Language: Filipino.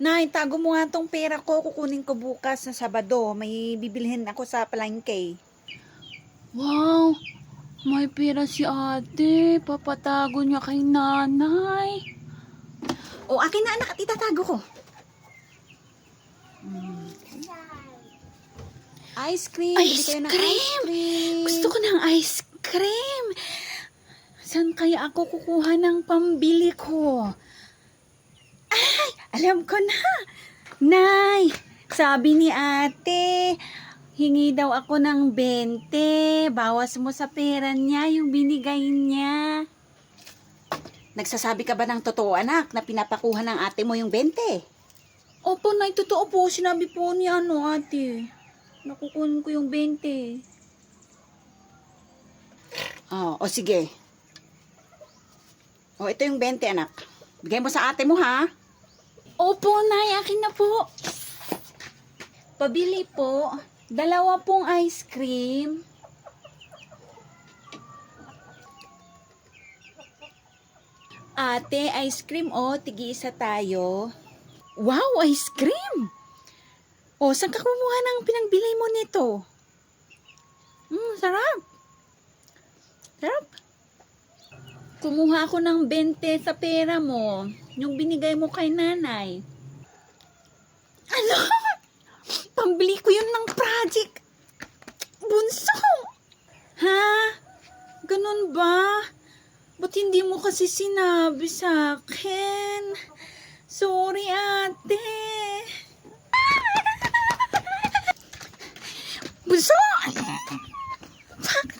Nay, tago mo nga tong pera ko. Kukunin ko bukas na Sabado. May bibilhin ako sa palengke. Wow! May pera si ate. Papatago niya kay nanay. O, akin na anak at itatago ko. Ice cream. Bili kayo ng ice cream. Gusto ko ng ice cream! Saan kaya ako kukuha ng pambili ko? Ay! Alam ko na! Nay! Sabi ni ate, hingi daw ako ng 20. Bawas mo sa pera niya yung binigay niya. Nagsasabi ka ba ng totoo, anak, na pinapakuha ng ate mo yung 20? Opo, Nay, totoo po. Sinabi po ni ate. Nakukunin ko yung 20. O sige. O, ito yung 20, anak. Bigay mo sa ate mo, ha? Opo, Nay, akin na po. Pabili po. 2 pong ice cream. Ate, ice cream tig-isa tayo. Wow, ice cream! Saan ka kumuha ng pinangbili mo nito? Sarap. Sarap. Kumuha ako ng 20 sa pera mo. Yung binigay mo kay nanay. Ano? Pambili ko yun ng project. Bunso! Ha? Ganun ba? Ba't hindi mo kasi sinabi sa akin? Sorry, ate. Bunso! Bakit